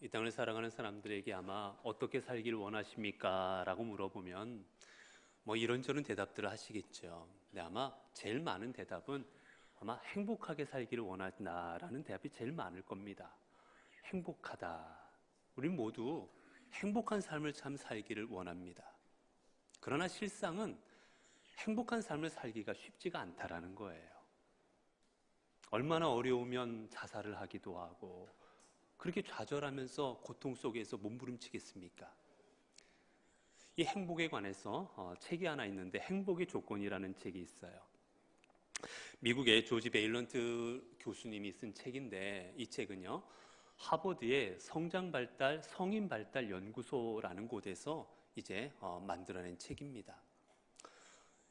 이 땅을 살아가는 사람들에게 아마 어떻게 살기를 원하십니까? 라고 물어보면 뭐 이런저런 대답들을 하시겠죠. 근데 아마 제일 많은 대답은 아마 행복하게 살기를 원한다라는 대답이 제일 많을 겁니다. 행복하다. 우리 모두 행복한 삶을 참 살기를 원합니다. 그러나 실상은 행복한 삶을 살기가 쉽지가 않다라는 거예요. 얼마나 어려우면 자살을 하기도 하고 그렇게 좌절하면서 고통 속에서 몸부림치겠습니까? 이 행복에 관해서 책이 하나 있는데 행복의 조건이라는 책이 있어요. 미국의 조지 베일런트 교수님이 쓴 책인데 이 책은요 하버드의 성장발달 성인발달 연구소라는 곳에서 이제 만들어낸 책입니다.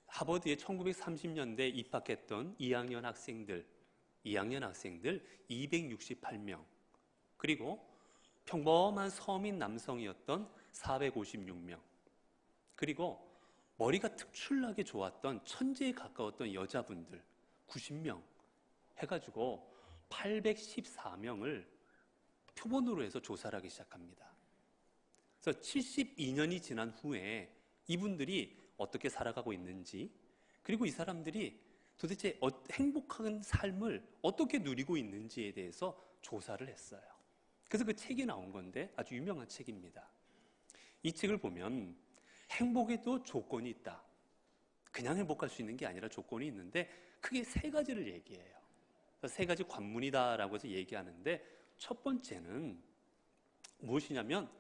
하버드에 1930년대 입학했던 2학년 학생들 268명, 그리고 평범한 서민 남성이었던 456명, 그리고 머리가 특출나게 좋았던 천재에 가까웠던 여자분들 90명 해가지고 814명을 표본으로 해서 조사를 하기 시작합니다. 그래서 72년이 지난 후에 이분들이 어떻게 살아가고 있는지, 그리고 이 사람들이 도대체 행복한 삶을 어떻게 누리고 있는지에 대해서 조사를 했어요. 그래서 그 책이 나온 건데 아주 유명한 책입니다. 이 책을 보면 행복에도 조건이 있다. 그냥 행복할 수 있는 게 아니라 조건이 있는데 크게 세 가지를 얘기해요. 세 가지 관문이다라고 해서 얘기하는데 첫 번째는 무엇이냐면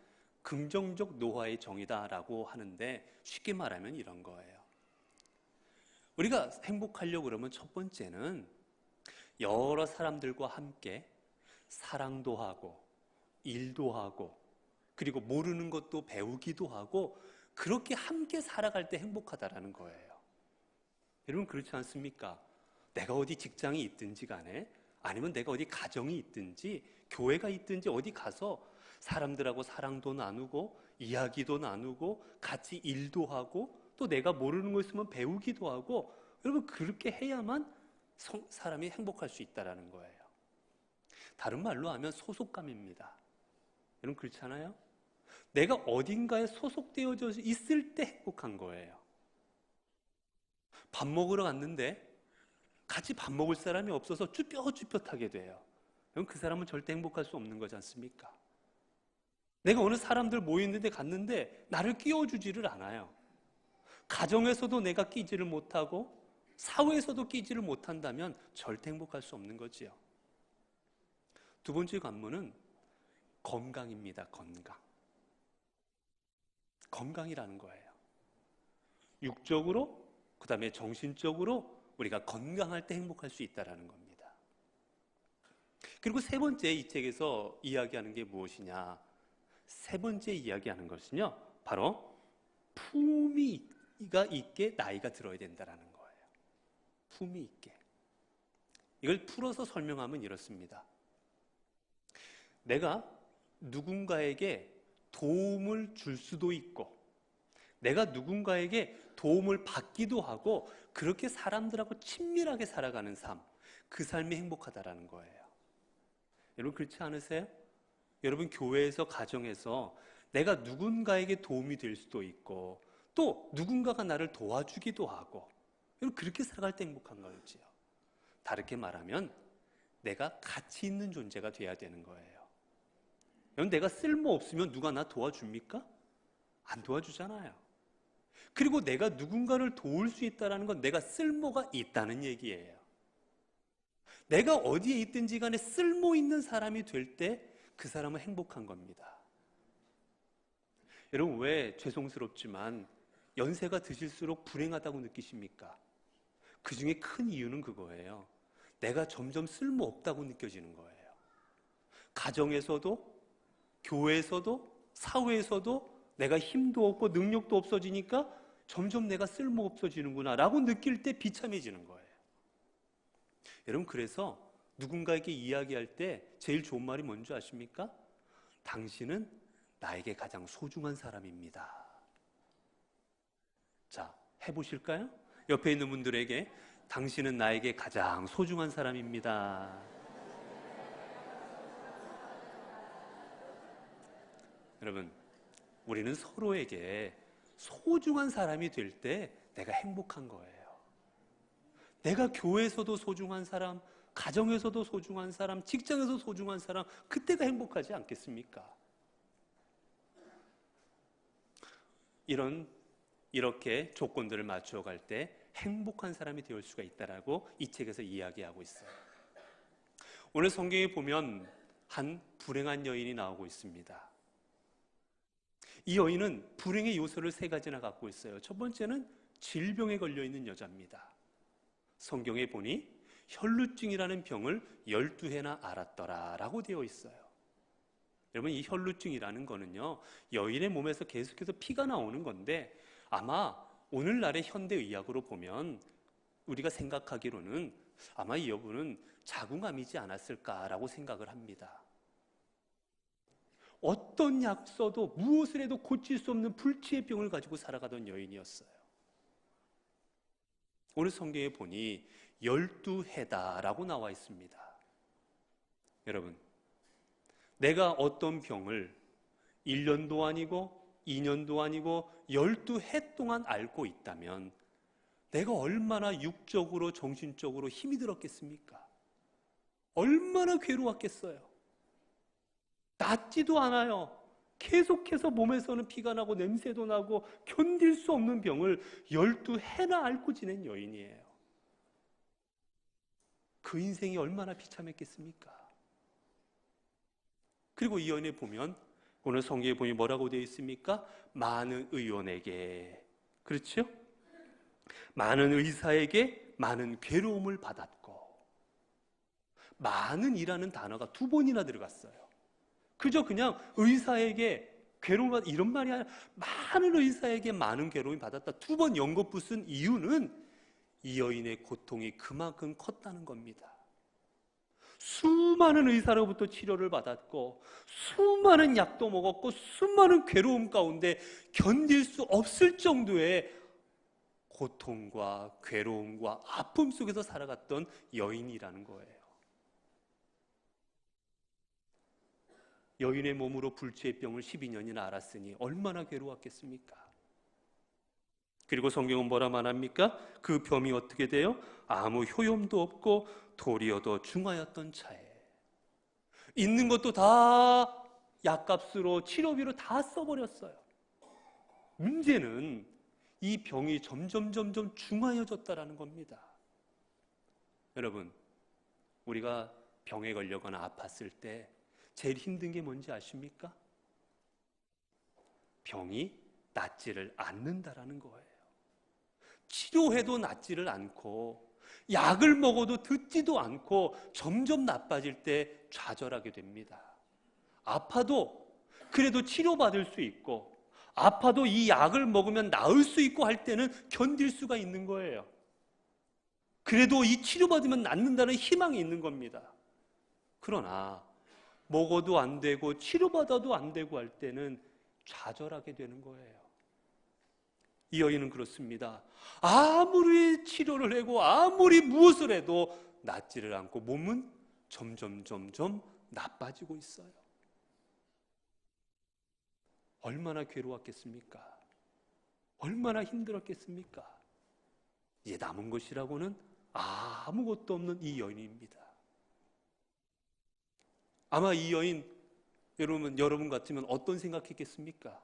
긍정적 노화의 정의다라고 하는데 쉽게 말하면 이런 거예요. 우리가 행복하려고 그러면 첫 번째는 여러 사람들과 함께 사랑도 하고 일도 하고 그리고 모르는 것도 배우기도 하고 그렇게 함께 살아갈 때 행복하다라는 거예요. 여러분 그렇지 않습니까? 내가 어디 직장이 있든지 간에 아니면 내가 어디 가정이 있든지 교회가 있든지 어디 가서 사람들하고 사랑도 나누고 이야기도 나누고 같이 일도 하고 또 내가 모르는 거 있으면 배우기도 하고 여러분 그렇게 해야만 사람이 행복할 수 있다는 거예요. 다른 말로 하면 소속감입니다. 여러분 그렇지 않아요? 내가 어딘가에 소속되어져 있을 때 행복한 거예요. 밥 먹으러 갔는데 같이 밥 먹을 사람이 없어서 쭈뼛쭈뼛하게 돼요. 그럼 그 사람은 절대 행복할 수 없는 거지 않습니까? 내가 어느 사람들 모이는데 갔는데 나를 끼워주지를 않아요. 가정에서도 내가 끼지를 못하고 사회에서도 끼지를 못한다면 절대 행복할 수 없는 거지요. 두 번째 관문은 건강입니다. 건강이라는 거예요. 육적으로 그 다음에 정신적으로 우리가 건강할 때 행복할 수 있다는 겁니다. 그리고 세 번째 이 책에서 이야기하는 게 무엇이냐? 세 번째 이야기하는 것은요 바로 품위가 있게 나이가 들어야 된다는 거예요. 품위 있게. 이걸 풀어서 설명하면 이렇습니다. 내가 누군가에게 도움을 줄 수도 있고 내가 누군가에게 도움을 받기도 하고 그렇게 사람들하고 친밀하게 살아가는 삶, 그 삶이 행복하다라는 거예요. 여러분 그렇지 않으세요? 여러분 교회에서 가정에서 내가 누군가에게 도움이 될 수도 있고 또 누군가가 나를 도와주기도 하고 여러분 그렇게 살아갈 때 행복한 거지요. 다르게 말하면 내가 가치 있는 존재가 돼야 되는 거예요. 여러분 내가 쓸모없으면 누가 나 도와줍니까? 안 도와주잖아요. 그리고 내가 누군가를 도울 수 있다는 건 내가 쓸모가 있다는 얘기예요. 내가 어디에 있든지 간에 쓸모 있는 사람이 될 때 그 사람은 행복한 겁니다. 여러분 왜 죄송스럽지만 연세가 드실수록 불행하다고 느끼십니까? 그 중에 큰 이유는 그거예요. 내가 점점 쓸모없다고 느껴지는 거예요. 가정에서도 교회에서도 사회에서도 내가 힘도 없고 능력도 없어지니까 점점 내가 쓸모 없어지는구나 라고 느낄 때 비참해지는 거예요. 여러분 그래서 누군가에게 이야기할 때 제일 좋은 말이 뭔지 아십니까? 당신은 나에게 가장 소중한 사람입니다. 자, 해보실까요? 옆에 있는 분들에게 당신은 나에게 가장 소중한 사람입니다. 여러분, 우리는 서로에게 소중한 사람이 될 때 내가 행복한 거예요. 내가 교회에서도 소중한 사람, 가정에서도 소중한 사람, 직장에서 소중한 사람, 그때가 행복하지 않겠습니까? 이렇게 조건들을 맞추어 갈 때 행복한 사람이 될 수가 있다라고 이 책에서 이야기하고 있어요. 오늘 성경에 보면 한 불행한 여인이 나오고 있습니다. 이 여인은 불행의 요소를 3가지나 갖고 있어요. 첫 번째는 질병에 걸려 있는 여자입니다. 성경에 보니 혈루증이라는 병을 12해나 앓았더라 라고 되어 있어요. 여러분, 이 혈루증이라는 거는요, 여인의 몸에서 계속해서 피가 나오는 건데, 아마 오늘날의 현대의학으로 보면 우리가 생각하기로는 아마 이 여부는 자궁암이지 않았을까라고 생각을 합니다. 어떤 약 써도 무엇을 해도 고칠 수 없는 불치의 병을 가지고 살아가던 여인이었어요. 오늘 성경에 보니 12해다라고 나와 있습니다. 여러분, 내가 어떤 병을 1년도 아니고 2년도 아니고 12해 동안 앓고 있다면 내가 얼마나 육적으로 정신적으로 힘이 들었겠습니까? 얼마나 괴로웠겠어요. 낫지도 않아요. 계속해서 몸에서는 피가 나고 냄새도 나고 견딜 수 없는 병을 12해나 앓고 지낸 여인이에요. 그 인생이 얼마나 비참했겠습니까? 그리고 이 여인에 보면 오늘 성경에 보니 뭐라고 되어 있습니까? 많은 의원에게, 그렇죠? 많은 의사에게 많은 괴로움을 받았고, 많은이라는 단어가 2번이나 들어갔어요. 그저 그냥 의사에게 괴로움을 받았다 이런 말이 아니라 많은 의사에게 많은 괴로움을 받았다 2번 연거푸 쓴 이유는 이 여인의 고통이 그만큼 컸다는 겁니다. 수많은 의사로부터 치료를 받았고 수많은 약도 먹었고 수많은 괴로움 가운데 견딜 수 없을 정도의 고통과 괴로움과 아픔 속에서 살아갔던 여인이라는 거예요. 여인의 몸으로 불치의 병을 12년이나 앓았으니 얼마나 괴로웠겠습니까? 그리고 성경은 뭐라 말합니까? 그 병이 어떻게 돼요? 아무 효용도 없고 도리어 더 중하였던 차에 있는 것도 다 약값으로 치료비로 다 써버렸어요. 문제는 이 병이 점점 중하여졌다라는 겁니다. 여러분, 우리가 병에 걸려거나 아팠을 때 제일 힘든 게 뭔지 아십니까? 병이 낫지를 않는다라는 거예요. 치료해도 낫지를 않고 약을 먹어도 듣지도 않고 점점 나빠질 때 좌절하게 됩니다. 아파도 그래도 치료받을 수 있고 아파도 이 약을 먹으면 나을 수 있고 할 때는 견딜 수가 있는 거예요. 그래도 이 치료받으면 낫는다는 희망이 있는 겁니다. 그러나 먹어도 안 되고 치료받아도 안 되고 할 때는 좌절하게 되는 거예요. 이 여인은 그렇습니다. 아무리 치료를 하고 아무리 무엇을 해도 낫지를 않고 몸은 점점 나빠지고 있어요. 얼마나 괴로웠겠습니까? 얼마나 힘들었겠습니까? 이제 남은 것이라고는 아무것도 없는 이 여인입니다. 아마 이 여인, 여러분 같으면 어떤 생각했겠습니까?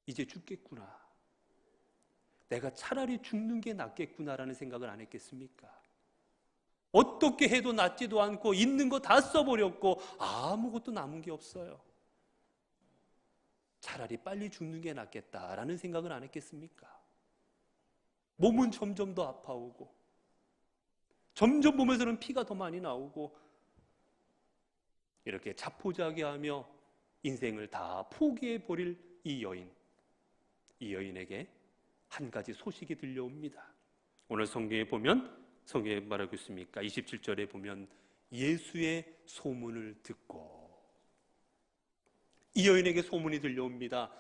이제 죽겠구나. 내가 차라리 죽는 게 낫겠구나라는 생각을 안 했겠습니까? 어떻게 해도 낫지도 않고 있는 거 다 써버렸고 아무것도 남은 게 없어요. 차라리 빨리 죽는 게 낫겠다라는 생각을 안 했겠습니까? 몸은 점점 더 아파오고 점점 몸에서는 피가 더 많이 나오고 이렇게 자포자기하며 인생을 다 포기해버릴 이 여인에게 한 가지 소식이 들려옵니다. 오늘 성경에 보면 성경에 말하고 있습니까? 27절에 보면 예수의 소문을 듣고 이 여인에게 소문이 들려옵니다.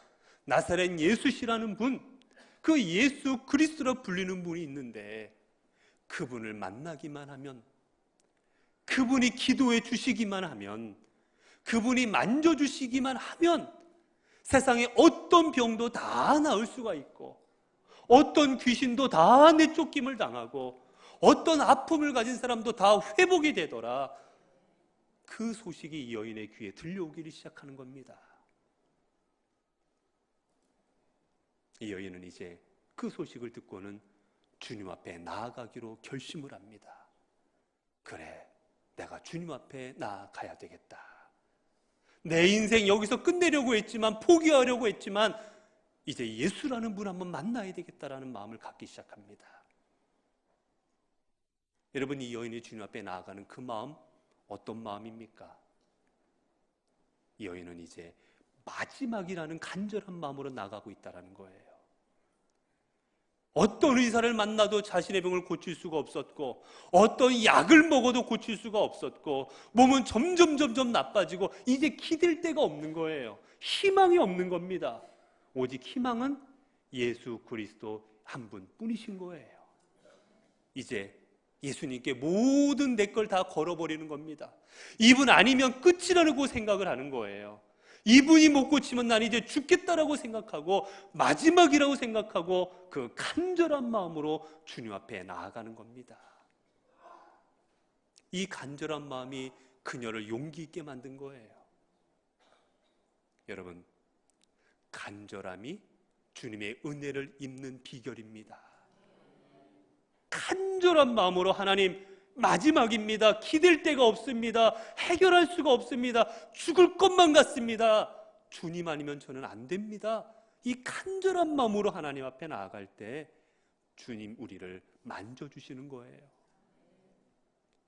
나사렛 예수시라는 분, 그 예수 그리스도라 불리는 분이 있는데 그분을 만나기만 하면, 그분이 기도해 주시기만 하면, 그분이 만져주시기만 하면 세상에 어떤 병도 다 나을 수가 있고, 어떤 귀신도 다 내쫓김을 당하고, 어떤 아픔을 가진 사람도 다 회복이 되더라. 그 소식이 이 여인의 귀에 들려오기를 시작하는 겁니다. 이 여인은 이제 그 소식을 듣고는 주님 앞에 나아가기로 결심을 합니다. 그래, 내가 주님 앞에 나아가야 되겠다. 내 인생 여기서 끝내려고 했지만, 포기하려고 했지만, 이제 예수라는 분 한번 만나야 되겠다라는 마음을 갖기 시작합니다. 여러분, 이 여인이 주님 앞에 나아가는 그 마음, 어떤 마음입니까? 이 여인은 이제 마지막이라는 간절한 마음으로 나가고 있다는 거예요. 어떤 의사를 만나도 자신의 병을 고칠 수가 없었고, 어떤 약을 먹어도 고칠 수가 없었고, 몸은 점점 나빠지고 이제 기댈 데가 없는 거예요. 희망이 없는 겁니다. 오직 희망은 예수 그리스도 한 분뿐이신 거예요. 이제 예수님께 모든 내 걸 다 걸어버리는 겁니다. 이분 아니면 끝이라고 생각을 하는 거예요. 이분이 못 고치면 난 이제 죽겠다라고 생각하고, 마지막이라고 생각하고, 그 간절한 마음으로 주님 앞에 나아가는 겁니다. 이 간절한 마음이 그녀를 용기 있게 만든 거예요. 여러분, 간절함이 주님의 은혜를 입는 비결입니다. 간절한 마음으로 하나님, 마지막입니다. 기댈 데가 없습니다. 해결할 수가 없습니다. 죽을 것만 같습니다. 주님 아니면 저는 안 됩니다. 이 간절한 마음으로 하나님 앞에 나아갈 때 주님 우리를 만져주시는 거예요.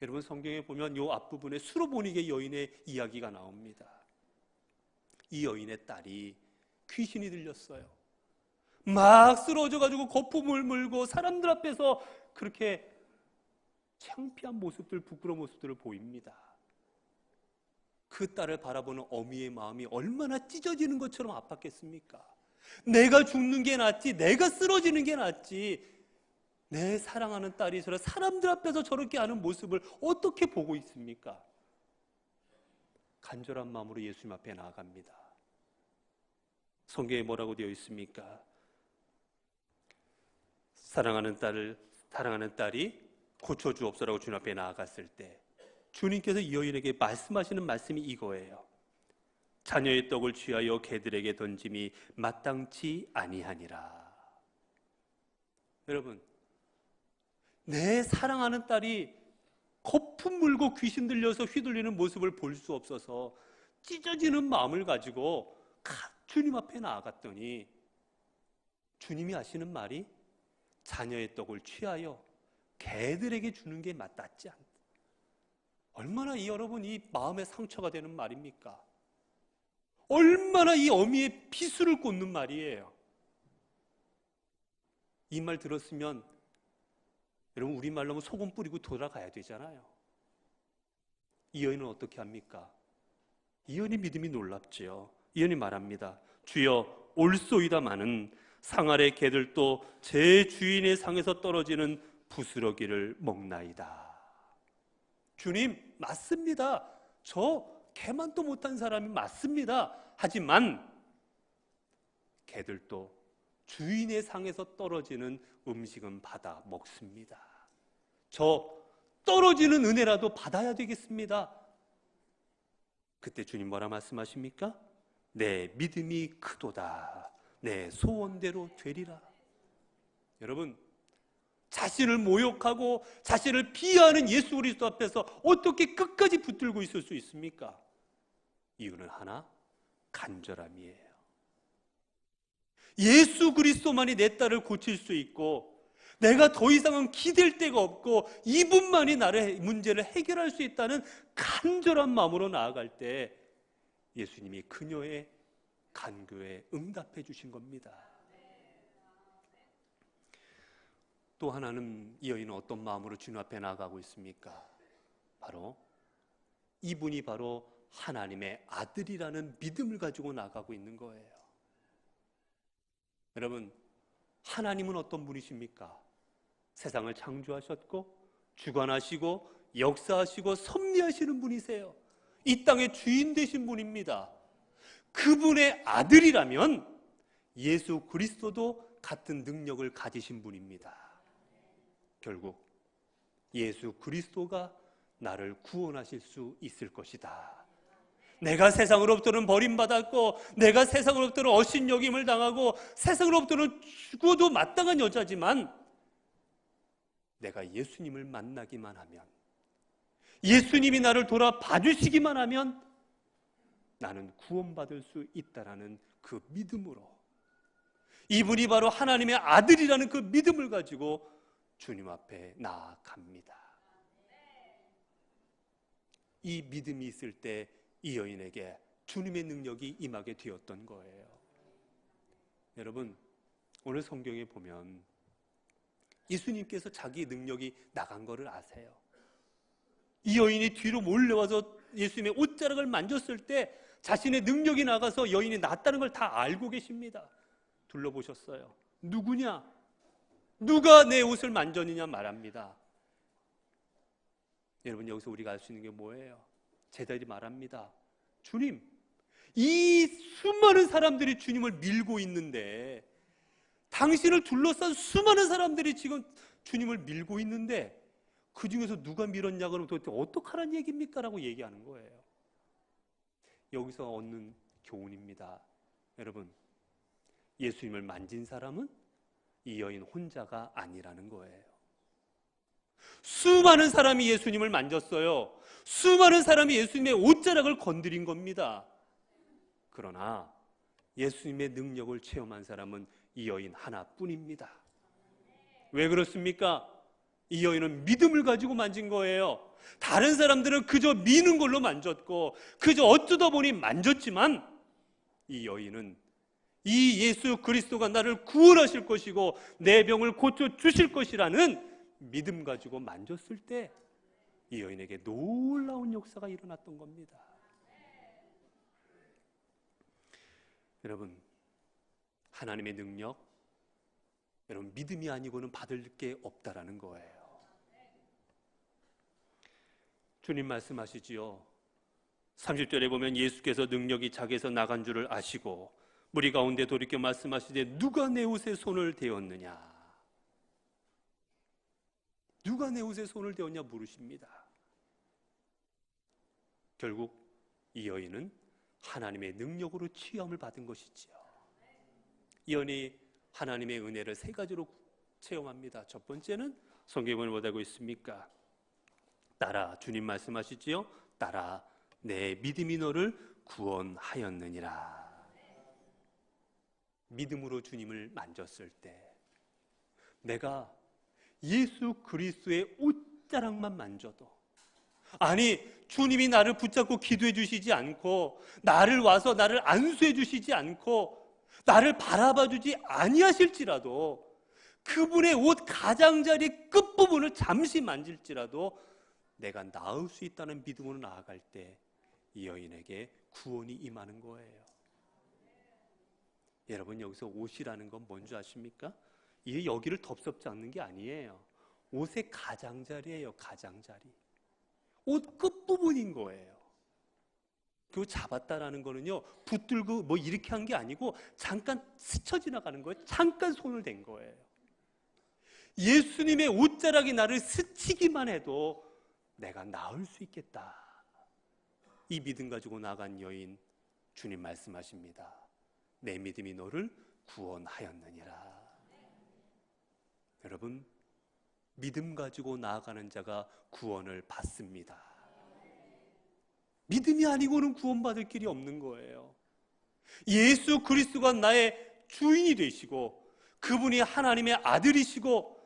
여러분, 성경에 보면 이 앞부분에 수로보니게 여인의 이야기가 나옵니다. 이 여인의 딸이 귀신이 들렸어요. 막 쓰러져가지고 거품을 물고 사람들 앞에서 그렇게 창피한 모습들, 부끄러운 모습들을 보입니다. 그 딸을 바라보는 어미의 마음이 얼마나 찢어지는 것처럼 아팠겠습니까? 내가 죽는 게 낫지, 내가 쓰러지는 게 낫지, 내 사랑하는 딸이 저런 사람들 앞에서 저렇게 하는 모습을 어떻게 보고 있습니까? 간절한 마음으로 예수님 앞에 나아갑니다. 성경에 뭐라고 되어 있습니까? 사랑하는 딸이 고쳐주옵소라고 주님 앞에 나아갔을 때 주님께서 이 여인에게 말씀하시는 말씀이 이거예요. 자녀의 떡을 취하여 개들에게 던짐이 마땅치 아니하니라. 여러분, 내 사랑하는 딸이 거품 물고 귀신 들려서 휘둘리는 모습을 볼 수 없어서 찢어지는 마음을 가지고 주님 앞에 나아갔더니 주님이 하시는 말이 자녀의 떡을 취하여 개들에게 주는 게 맞지 않다. 얼마나 여러분 이 마음에 상처가 되는 말입니까? 얼마나 이 어미의 비수를 꽂는 말이에요. 이 말 들었으면 여러분, 우리말로 하면 소금 뿌리고 돌아가야 되잖아요. 이 여인은 어떻게 합니까? 이 여인의 믿음이 놀랍지요. 이 여인이 말합니다. 주여, 올소이다마는 상 아래 개들도 제 주인의 상에서 떨어지는 부스러기를 먹나이다. 주님, 맞습니다. 저 개만도 못한 사람이 맞습니다. 하지만 개들도 주인의 상에서 떨어지는 음식은 받아 먹습니다. 저 떨어지는 은혜라도 받아야 되겠습니다. 그때 주님 뭐라 말씀하십니까? 내 믿음이 크도다. 내 소원대로 되리라. 여러분, 자신을 모욕하고 자신을 비하하는 예수 그리스도 앞에서 어떻게 끝까지 붙들고 있을 수 있습니까? 이유는 하나, 간절함이에요. 예수 그리스도만이 내 딸을 고칠 수 있고, 내가 더 이상은 기댈 데가 없고 이분만이 나의 문제를 해결할 수 있다는 간절한 마음으로 나아갈 때 예수님이 그녀의 간구에 응답해 주신 겁니다. 또 하나는 이 여인은 어떤 마음으로 주님 앞에 나아가고 있습니까? 바로 이분이 바로 하나님의 아들이라는 믿음을 가지고 나아가고 있는 거예요. 여러분, 하나님은 어떤 분이십니까? 세상을 창조하셨고 주관하시고 역사하시고 섭리하시는 분이세요. 이 땅의 주인 되신 분입니다. 그분의 아들이라면 예수 그리스도도 같은 능력을 가지신 분입니다. 결국 예수 그리스도가 나를 구원하실 수 있을 것이다. 내가 세상으로부터는 버림받았고, 내가 세상으로부터는 업신여김을 당하고, 세상으로부터는 죽어도 마땅한 여자지만, 내가 예수님을 만나기만 하면, 예수님이 나를 돌아봐 주시기만 하면 나는 구원받을 수 있다라는 그 믿음으로, 이분이 바로 하나님의 아들이라는 그 믿음을 가지고 주님 앞에 나아갑니다. 이 믿음이 있을 때 이 여인에게 주님의 능력이 임하게 되었던 거예요. 여러분, 오늘 성경에 보면 예수님께서 자기 능력이 나간 것을 아세요. 이 여인이 뒤로 몰려와서 예수님의 옷자락을 만졌을 때 자신의 능력이 나가서 여인이 낫다는 걸 다 알고 계십니다. 둘러보셨어요. 누구냐? 누가 내 옷을 만졌느냐 말합니다. 여러분, 여기서 우리가 알 수 있는 게 뭐예요? 제자들이 말합니다. 주님, 이 수많은 사람들이 주님을 밀고 있는데, 당신을 둘러싼 수많은 사람들이 지금 주님을 밀고 있는데 그 중에서 누가 밀었냐 그러면 도대체 어떡하라는 얘기입니까? 라고 얘기하는 거예요. 여기서 얻는 교훈입니다. 여러분, 예수님을 만진 사람은 이 여인 혼자가 아니라는 거예요. 수많은 사람이 예수님을 만졌어요. 수많은 사람이 예수님의 옷자락을 건드린 겁니다. 그러나 예수님의 능력을 체험한 사람은 이 여인 하나뿐입니다. 왜 그렇습니까? 이 여인은 믿음을 가지고 만진 거예요. 다른 사람들은 그저 미는 걸로 만졌고, 그저 어쩌다 보니 만졌지만, 이 여인은 이 예수 그리스도가 나를 구원하실 것이고 내 병을 고쳐주실 것이라는 믿음 가지고 만졌을 때 이 여인에게 놀라운 역사가 일어났던 겁니다. 여러분, 하나님의 능력, 여러분, 믿음이 아니고는 받을 게 없다라는 거예요. 주님 말씀하시지요. 30절에 보면 예수께서 능력이 자기에서 나간 줄을 아시고 무리 가운데 돌이켜 말씀하시되 누가 내 옷에 손을 대었느냐? 누가 내 옷에 손을 대었냐 물으십니다. 결국 이 여인은 하나님의 능력으로 취함을 받은 것이지요. 이 여인이 하나님의 은혜를 세 가지로 체험합니다. 첫 번째는 성경에 보면 뭐라고 있습니까? 따라, 주님 말씀하시지요. 따라, 내 믿음이 너를 구원하였느니라. 믿음으로 주님을 만졌을 때 내가 예수 그리스도의 옷자락만 만져도, 아니 주님이 나를 붙잡고 기도해 주시지 않고 나를 와서 나를 안수해 주시지 않고 나를 바라봐 주지 아니하실지라도 그분의 옷 가장자리 끝부분을 잠시 만질지라도 내가 나을 수 있다는 믿음으로 나아갈 때 이 여인에게 구원이 임하는 거예요. 여러분, 여기서 옷이라는 건 뭔지 아십니까? 이게 여기를 덥석 잡는 게 아니에요. 옷의 가장자리예요. 가장자리. 옷 끝부분인 거예요. 그거 잡았다라는 거는요, 붙들고 뭐 이렇게 한 게 아니고 잠깐 스쳐 지나가는 거예요. 잠깐 손을 댄 거예요. 예수님의 옷자락이 나를 스치기만 해도 내가 나을 수 있겠다. 이 믿음 가지고 나간 여인, 주님 말씀하십니다. 내 믿음이 너를 구원하였느니라. 여러분, 믿음 가지고 나아가는 자가 구원을 받습니다. 믿음이 아니고는 구원받을 길이 없는 거예요. 예수 그리스도가 나의 주인이 되시고 그분이 하나님의 아들이시고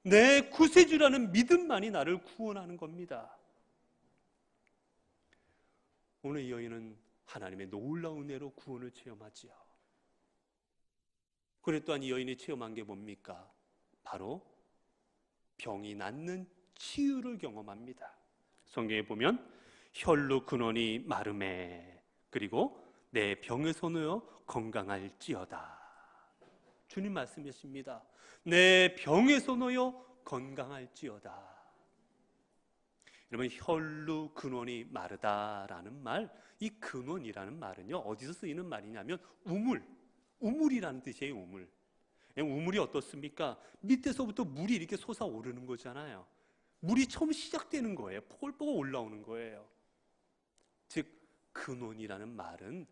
내 구세주라는 믿음만이 나를 구원하는 겁니다. 오늘 이 여인은 하나님의 놀라운 은혜로 구원을 체험하지요. 그래 또한 이 여인이 체험한 게 뭡니까? 바로 병이 낫는 치유를 경험합니다. 성경에 보면 혈루 근원이 마르매, 그리고 내 병에서 놓여 건강할지어다. 주님 말씀이십니다. 내 병에서 놓여 건강할지어다. 여러분, 혈루 근원이 마르다라는 말, 이 근원이라는 말은요, 어디서 쓰이는 말이냐면 우물이라는 뜻이에요. 우물이 어떻습니까? 밑에서부터 물이 이렇게 솟아오르는 거잖아요. 물이 처음 시작되는 거예요. 포글포글 올라오는 거예요. 즉 근원이라는 말은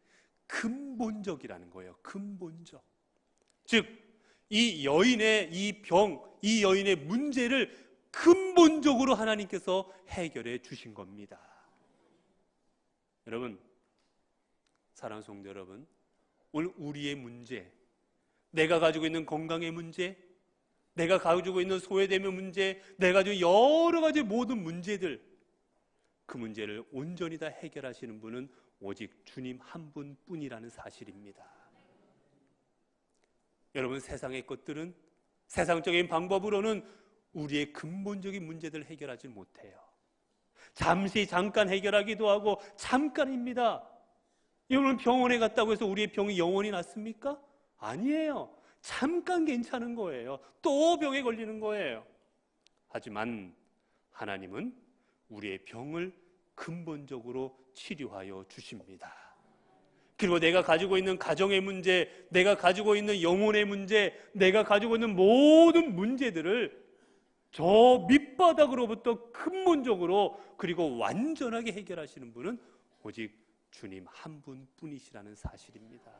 근본적이라는 거예요. 근본적. 즉 이 여인의 이 병, 이 여인의 문제를 근본적으로 하나님께서 해결해 주신 겁니다. 여러분, 사랑하는 성도 여러분, 오늘 우리의 문제, 내가 가지고 있는 건강의 문제, 내가 가지고 있는 소외됨의 문제, 내가 가지고 여러 가지 모든 문제들, 그 문제를 온전히 다 해결하시는 분은 오직 주님 한 분뿐이라는 사실입니다. 여러분, 세상의 것들은, 세상적인 방법으로는 우리의 근본적인 문제들을 해결하지 못해요. 잠깐 해결하기도 하고 잠깐입니다. 여러분, 병원에 갔다고 해서 우리의 병이 영원히 낫습니까? 아니에요. 잠깐 괜찮은 거예요. 또 병에 걸리는 거예요. 하지만 하나님은 우리의 병을 근본적으로 치료하여 주십니다. 그리고 내가 가지고 있는 가정의 문제, 내가 가지고 있는 영혼의 문제, 내가 가지고 있는 모든 문제들을 저 밑바닥으로부터 근본적으로 그리고 완전하게 해결하시는 분은 오직 주님 한 분뿐이시라는 사실입니다.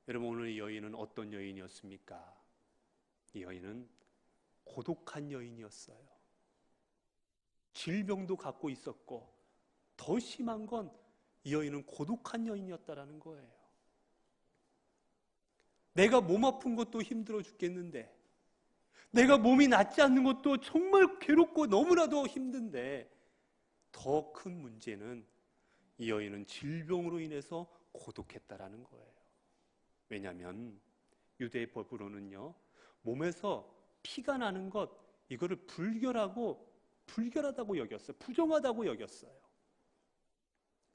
여러분, 오늘 이 여인은 어떤 여인이었습니까? 이 여인은 고독한 여인이었어요. 질병도 갖고 있었고, 더 심한 건 이 여인은 고독한 여인이었다라는 거예요. 내가 몸 아픈 것도 힘들어 죽겠는데, 내가 몸이 낫지 않는 것도 정말 괴롭고 너무나도 힘든데, 더 큰 문제는 이 여인은 질병으로 인해서 고독했다라는 거예요. 왜냐하면 유대의 법으로는요, 몸에서 피가 나는 것, 이거를 불결하다고 여겼어요. 부정하다고 여겼어요.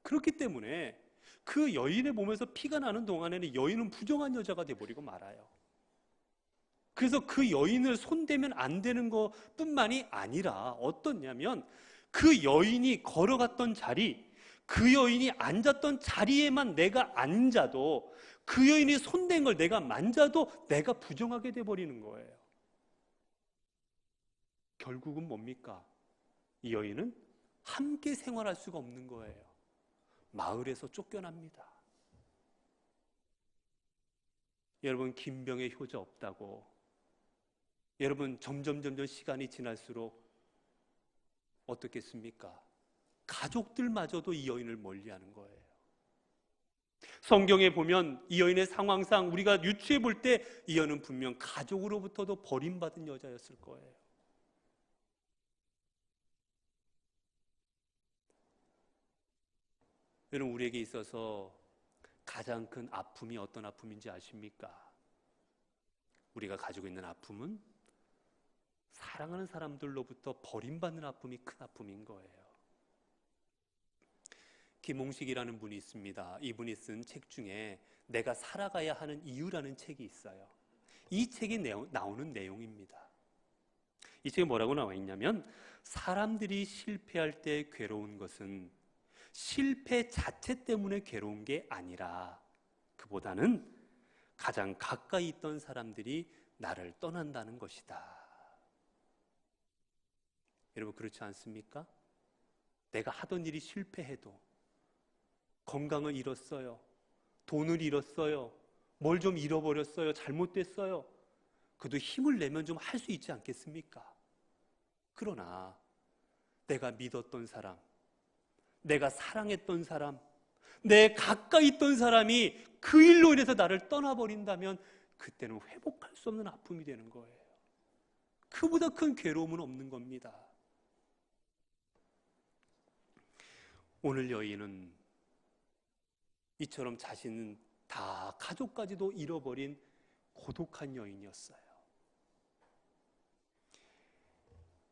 그렇기 때문에 그 여인의 몸에서 피가 나는 동안에는 여인은 부정한 여자가 돼버리고 말아요. 그래서 그 여인을 손대면 안 되는 것뿐만이 아니라 어떻냐면, 그 여인이 걸어갔던 자리, 그 여인이 앉았던 자리에만 내가 앉아도, 그 여인이 손댄 걸 내가 만져도 내가 부정하게 돼버리는 거예요. 결국은 뭡니까? 이 여인은 함께 생활할 수가 없는 거예요. 마을에서 쫓겨납니다. 여러분, 김병의 효자 없다고, 여러분, 점점 시간이 지날수록 어떻겠습니까? 가족들마저도 이 여인을 멀리하는 거예요. 성경에 보면 이 여인의 상황상 우리가 유추해 볼 때 이 여인은 분명 가족으로부터도 버림받은 여자였을 거예요. 여러분, 우리에게 있어서 가장 큰 아픔이 어떤 아픔인지 아십니까? 우리가 가지고 있는 아픔은 사랑하는 사람들로부터 버림받는 아픔이 큰 아픔인 거예요. 김홍식이라는 분이 있습니다. 이분이 쓴 책 중에 내가 살아가야 하는 이유라는 책이 있어요. 이 책에 나오는 내용입니다. 이 책에 뭐라고 나와 있냐면, 사람들이 실패할 때 괴로운 것은 실패 자체 때문에 괴로운 게 아니라, 그보다는 가장 가까이 있던 사람들이 나를 떠난다는 것이다. 여러분, 그렇지 않습니까? 내가 하던 일이 실패해도, 건강을 잃었어요, 돈을 잃었어요, 뭘 좀 잃어버렸어요, 잘못됐어요, 그래도 힘을 내면 좀 할 수 있지 않겠습니까? 그러나 내가 믿었던 사람, 내가 사랑했던 사람, 내 가까이 있던 사람이 그 일로 인해서 나를 떠나버린다면 그때는 회복할 수 없는 아픔이 되는 거예요. 그보다 큰 괴로움은 없는 겁니다. 오늘 여인은 이처럼 자신은 다 가족까지도 잃어버린 고독한 여인이었어요.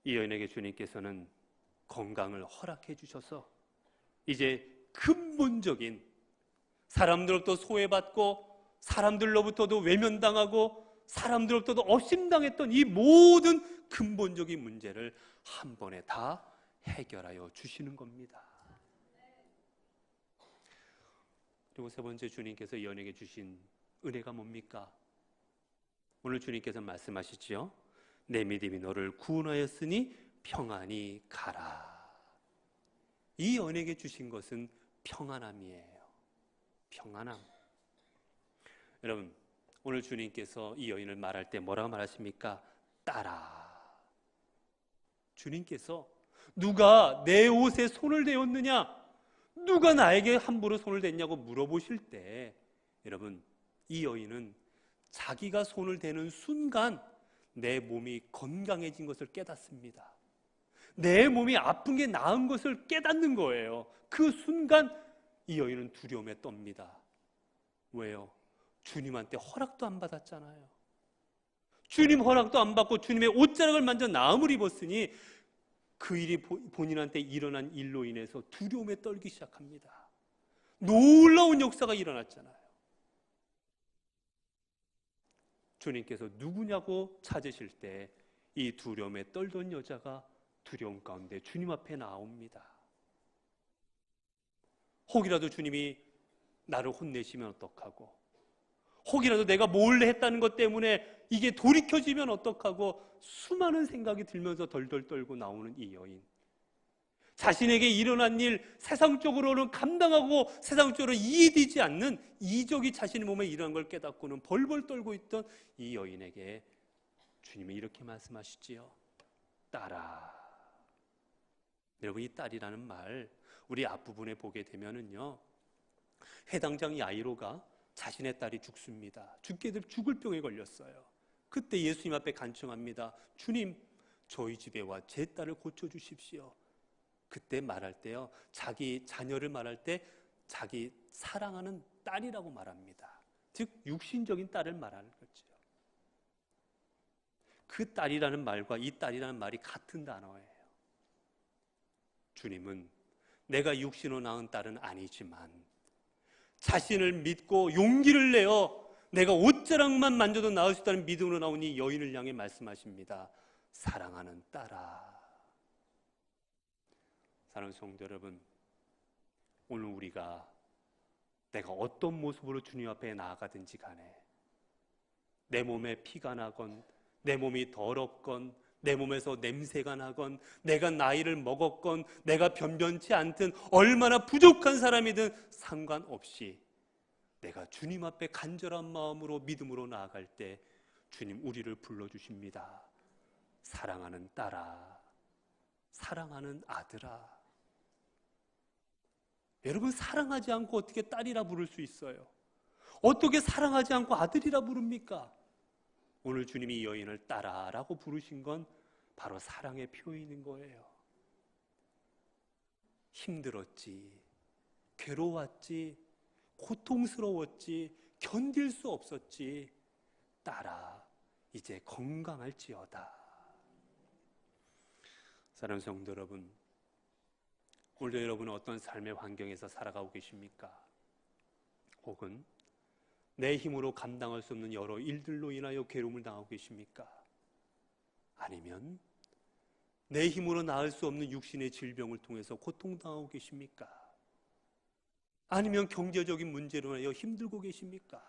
이 여인에게 주님께서는 건강을 허락해 주셔서 이제 근본적인, 사람들로부터 소외받고 사람들로부터도 외면당하고 사람들로부터도 업심당했던 이 모든 그 근본적인 문제를 한 번에 다 해결하여 주시는 겁니다. 그리고 세 번째, 주님께서 이 여인에게 주신 은혜가 뭡니까? 오늘 주님께서 말씀하시지요. 내 믿음이 너를 구원하였으니 평안히 가라. 이 여인에게 주신 것은 평안함이에요. 평안함. 여러분, 오늘 주님께서 이 여인을 말할 때 뭐라고 말하십니까? 따라. 주님께서 누가 내 옷에 손을 대었느냐? 누가 나에게 함부로 손을 댔냐고 물어보실 때, 여러분, 이 여인은 자기가 손을 대는 순간 내 몸이 건강해진 것을 깨닫습니다. 내 몸이 아픈 게 나은 것을 깨닫는 거예요. 그 순간 이 여인은 두려움에 떱니다. 왜요? 주님한테 허락도 안 받았잖아요. 주님 허락도 안 받고 주님의 옷자락을 만져 나음을 입었으니 그 일이 본인한테 일어난 일로 인해서 두려움에 떨기 시작합니다. 놀라운 역사가 일어났잖아요. 주님께서 누구냐고 찾으실 때 이 두려움에 떨던 여자가 두려움 가운데 주님 앞에 나옵니다. 혹이라도 주님이 나를 혼내시면 어떡하고, 혹이라도 내가 몰래 했다는 것 때문에 이게 돌이켜지면 어떡하고, 수많은 생각이 들면서 덜덜 떨고 나오는 이 여인. 자신에게 일어난 일, 세상적으로는 감당하고 세상적으로 이해되지 않는 이적이 자신의 몸에 일어난 걸 깨닫고는 벌벌 떨고 있던 이 여인에게 주님이 이렇게 말씀하시지요. 따라. 여러분, 이 딸이라는 말 우리 앞부분에 보게 되면은요, 해당장 야이로가 자신의 딸이 죽습니다. 죽을 병에 걸렸어요. 그때 예수님 앞에 간청합니다. 주님, 저희 집에 와 제 딸을 고쳐주십시오. 그때 말할 때요, 자기 자녀를 말할 때 자기 사랑하는 딸이라고 말합니다. 즉 육신적인 딸을 말하는 거죠. 그 딸이라는 말과 이 딸이라는 말이 같은 단어예요. 주님은 내가 육신으로 낳은 딸은 아니지만 자신을 믿고 용기를 내어 내가 옷자락만 만져도 나을 수 있다는 믿음으로 나온 이 여인을 향해 말씀하십니다. 사랑하는 딸아. 사랑하는 성도 여러분, 오늘 우리가 내가 어떤 모습으로 주님 앞에 나아가든지 간에 내 몸에 피가 나건, 내 몸이 더럽건, 내 몸에서 냄새가 나건, 내가 나이를 먹었건, 내가 변변치 않든, 얼마나 부족한 사람이든 상관없이 내가 주님 앞에 간절한 마음으로 믿음으로 나아갈 때 주님 우리를 불러주십니다. 사랑하는 딸아, 사랑하는 아들아. 여러분, 사랑하지 않고 어떻게 딸이라 부를 수 있어요? 어떻게 사랑하지 않고 아들이라 부릅니까? 오늘 주님이 이 여인을 딸아라고 부르신 건 바로 사랑의 표현인 거예요. 힘들었지, 괴로웠지, 고통스러웠지, 견딜 수 없었지. 딸아, 이제 건강할지어다. 사랑하는 성도 여러분, 오늘도 여러분은 어떤 삶의 환경에서 살아가고 계십니까? 혹은 내 힘으로 감당할 수 없는 여러 일들로 인하여 괴로움을 당하고 계십니까? 아니면 내 힘으로 나을 수 없는 육신의 질병을 통해서 고통당하고 계십니까? 아니면 경제적인 문제로 인하여 힘들고 계십니까?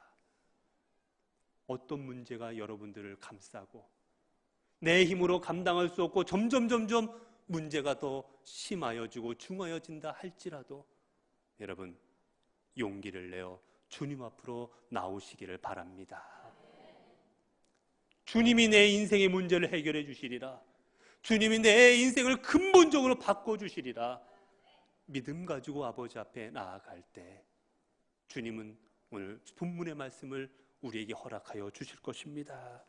어떤 문제가 여러분들을 감싸고 내 힘으로 감당할 수 없고 점점 문제가 더 심하여지고 중하여진다 할지라도 여러분, 용기를 내어 주님 앞으로 나오시기를 바랍니다. 주님이 내 인생의 문제를 해결해 주시리라. 주님이 내 인생을 근본적으로 바꿔주시리라. 믿음 가지고 아버지 앞에 나아갈 때 주님은 오늘 본문의 말씀을 우리에게 허락하여 주실 것입니다.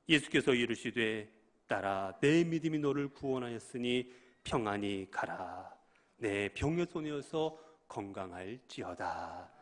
예수께서 이르시되 딸아, 내 믿음이 너를 구원하였으니 평안히 가라. 내 병의 손이어서 건강할지어다.